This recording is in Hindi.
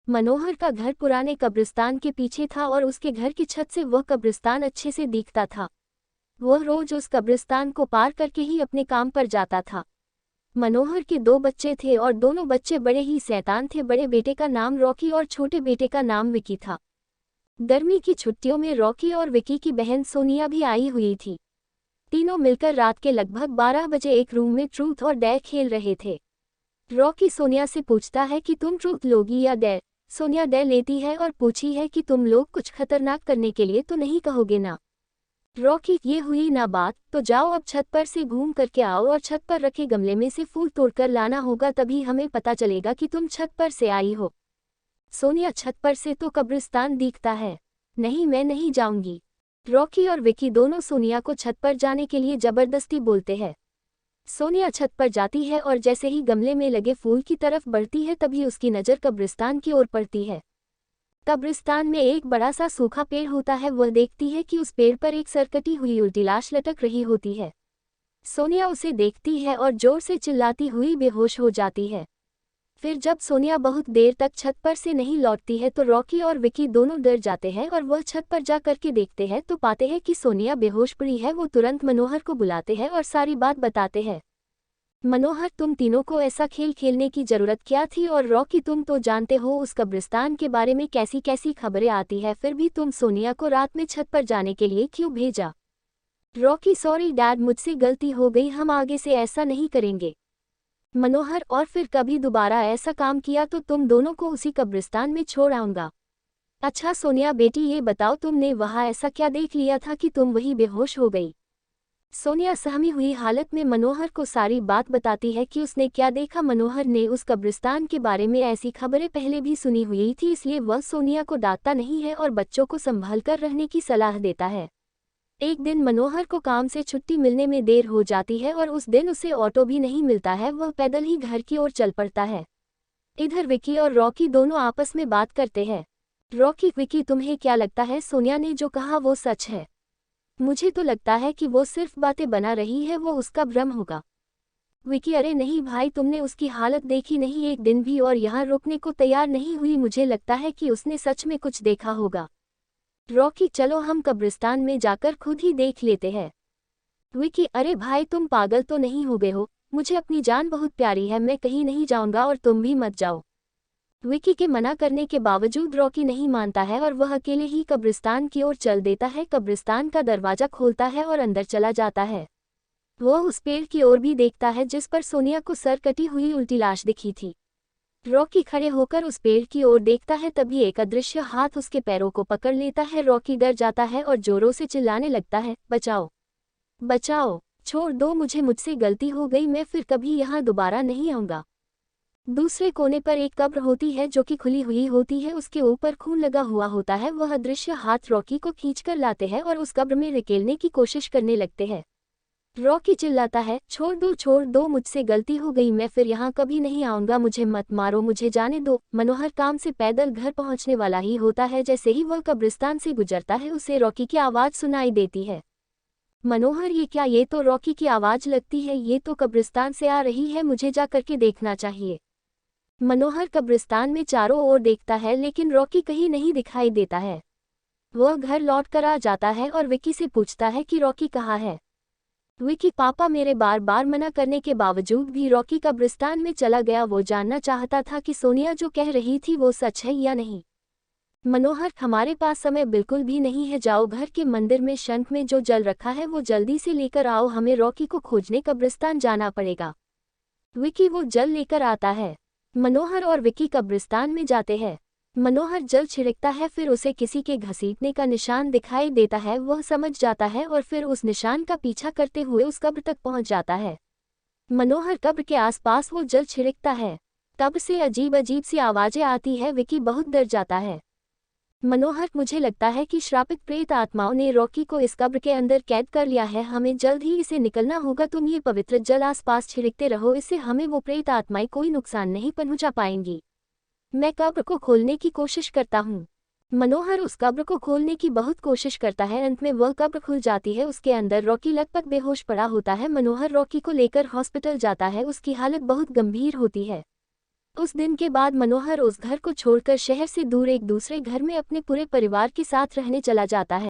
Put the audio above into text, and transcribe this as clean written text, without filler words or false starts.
मनोहर का घर पुराने कब्रिस्तान के पीछे था और उसके घर की छत से वह कब्रिस्तान अच्छे से दिखता था। वह रोज उस कब्रिस्तान को पार करके ही अपने काम पर जाता था। मनोहर के दो बच्चे थे और दोनों बच्चे बड़े ही शैतान थे। बड़े बेटे का नाम रॉकी और छोटे बेटे का नाम विकी था। गर्मी की छुट्टियों में रॉकी और विकी की बहन सोनिया भी आई हुई थी। तीनों मिलकर रात के लगभग 12 बजे एक रूम में ट्रूथ और डेयर खेल रहे थे। रॉकी सोनिया से पूछता है कि तुम ट्रूथ लोगी या डेयर। सोनिया डेयर लेती है और पूछी है कि तुम लोग कुछ खतरनाक करने के लिए तो नहीं कहोगे ना। रॉकी, ये हुई ना बात, तो जाओ अब छत पर से घूम करके आओ और छत पर रखे गमले में से फूल तोड़कर लाना होगा, तभी हमें पता चलेगा कि तुम छत पर से आई हो। सोनिया, छत पर से तो कब्रिस्तान दिखता है। नहीं, मैं नहीं जाऊंगी। रॉकी और विकी दोनों सोनिया को छत पर जाने के लिए जबरदस्ती बोलते हैं। सोनिया छत पर जाती है और जैसे ही गमले में लगे फूल की तरफ बढ़ती है तभी उसकी नज़र कब्रिस्तान की ओर पड़ती है। कब्रिस्तान में एक बड़ा सा सूखा पेड़ होता है। वह देखती है कि उस पेड़ पर एक सरकटी हुई उल्टी लाश लटक रही होती है। सोनिया उसे देखती है और जोर से चिल्लाती हुई बेहोश हो जाती है। फिर जब सोनिया बहुत देर तक छत पर से नहीं लौटती है तो रॉकी और विकी दोनों डर जाते हैं और वह छत पर जा करके देखते हैं तो पाते हैं कि सोनिया बेहोश पड़ी है। वो तुरंत मनोहर को बुलाते हैं और सारी बात बताते हैं। मनोहर, तुम तीनों को ऐसा खेल खेलने की जरूरत क्या थी? और रॉकी, तुम तो जानते हो उस कब्रिस्तान के बारे में कैसी कैसी खबरें आती है, फिर भी तुम सोनिया को रात में छत पर जाने के लिए क्यों भेजा? रॉकी, सॉरी डैड, मुझसे गलती हो गई, हम आगे से ऐसा नहीं करेंगे। मनोहर, और फिर कभी दोबारा ऐसा काम किया तो तुम दोनों को उसी कब्रिस्तान में छोड़ आऊंगा। अच्छा सोनिया बेटी, ये बताओ तुमने वहां ऐसा क्या देख लिया था कि तुम वही बेहोश हो गई? सोनिया सहमी हुई हालत में मनोहर को सारी बात बताती है कि उसने क्या देखा। मनोहर ने उस कब्रिस्तान के बारे में ऐसी खबरें पहले भी सुनी हुई थी, इसलिए वह सोनिया को डांटता नहीं है और बच्चों को संभल कर रहने की सलाह देता है। एक दिन मनोहर को काम से छुट्टी मिलने में देर हो जाती है और उस दिन उसे ऑटो भी नहीं मिलता है। वह पैदल ही घर की ओर चल पड़ता है। इधर विकी और रॉकी दोनों आपस में बात करते हैं। रॉकी, विकी, तुम्हें क्या लगता है सोनिया ने जो कहा वो सच है? मुझे तो लगता है कि वो सिर्फ बातें बना रही है, वो उसका भ्रम होगा। विकी, अरे नहीं भाई, तुमने उसकी हालत देखी नहीं, एक दिन भी और यहाँ रुकने को तैयार नहीं हुई। मुझे लगता है कि उसने सच में कुछ देखा होगा। रॉकी, चलो हम कब्रिस्तान में जाकर खुद ही देख लेते हैं। विकी, अरे भाई तुम पागल तो नहीं हो गए हो? मुझे अपनी जान बहुत प्यारी है, मैं कहीं नहीं जाऊंगा और तुम भी मत जाओ। विकी के मना करने के बावजूद रॉकी नहीं मानता है और वह अकेले ही कब्रिस्तान की ओर चल देता है। कब्रिस्तान का दरवाजा खोलता है और अंदर चला जाता है। वह उस पेड़ की ओर भी देखता है जिस पर सोनिया को सर कटी हुई उल्टी लाश दिखी थी। रॉकी खड़े होकर उस पेड़ की ओर देखता है, तभी एक अदृश्य हाथ उसके पैरों को पकड़ लेता है। रॉकी डर जाता है और जोरों से चिल्लाने लगता है, बचाओ बचाओ, छोड़ दो मुझे, मुझसे गलती हो गई, मैं फिर कभी यहाँ दोबारा नहीं आऊँगा। दूसरे कोने पर एक कब्र होती है जो कि खुली हुई होती है, उसके ऊपर खून लगा हुआ होता है। वह अदृश्य हाथ रॉकी को खींचकर लाते हैं और उस कब्र में धकेलने की कोशिश करने लगते हैं। रॉकी चिल्लाता है, छोड़ दो, मुझसे गलती हो गई, मैं फिर यहाँ कभी नहीं आऊँगा, मुझे मत मारो, मुझे जाने दो। मनोहर काम से पैदल घर पहुँचने वाला ही होता है। जैसे ही वह कब्रिस्तान से गुजरता है उसे रॉकी की आवाज़ सुनाई देती है। मनोहर, ये क्या? ये तो रॉकी की आवाज़ लगती है, ये तो कब्रिस्तान से आ रही है, मुझे जा करके देखना चाहिए। मनोहर कब्रिस्तान में चारों ओर देखता है लेकिन रॉकी कहीं नहीं दिखाई देता है। वह घर लौट कर आ जाता है और विकी से पूछता है कि रॉकी कहाँ है। विकी, पापा मेरे बार बार मना करने के बावजूद भी रॉकी कब्रिस्तान में चला गया। वो जानना चाहता था कि सोनिया जो कह रही थी वो सच है या नहीं। मनोहर, हमारे पास समय बिल्कुल भी नहीं है, जाओ घर के मंदिर में शंख में जो जल रखा है वो जल्दी से लेकर आओ, हमें रॉकी को खोजने कब्रिस्तान जाना पड़ेगा। विकी वो जल लेकर आता है। मनोहर और विकी कब्रिस्तान में जाते हैं। मनोहर जल छिड़कता है, फिर उसे किसी के घसीटने का निशान दिखाई देता है। वह समझ जाता है और फिर उस निशान का पीछा करते हुए उस कब्र तक पहुंच जाता है। मनोहर कब्र के आसपास वो जल छिड़कता है, तब से अजीब अजीब सी आवाजें आती है। विकी बहुत डर जाता है। मनोहर, मुझे लगता है कि श्रापित प्रेत आत्माओं ने रॉकी को इस कब्र के अंदर कैद कर लिया है, हमें जल्द ही इसे निकलना होगा। तुम ये पवित्र जल आसपास छिड़कते रहो, इससे हमें वो प्रेत आत्माएं कोई नुकसान नहीं पहुंचा पाएंगी। मैं कब्र को खोलने की कोशिश करता हूँ। मनोहर उस कब्र को खोलने की बहुत कोशिश करता है। अंत में वह कब्र खुल जाती है। उसके अंदर रॉकी लगभग बेहोश पड़ा होता है। मनोहर रॉकी को लेकर हॉस्पिटल जाता है। उसकी हालत बहुत गंभीर होती है उस दिन के बाद मनोहर उस घर को छोड़कर शहर से दूर एक दूसरे घर में अपने पूरे परिवार के साथ रहने चला जाता है।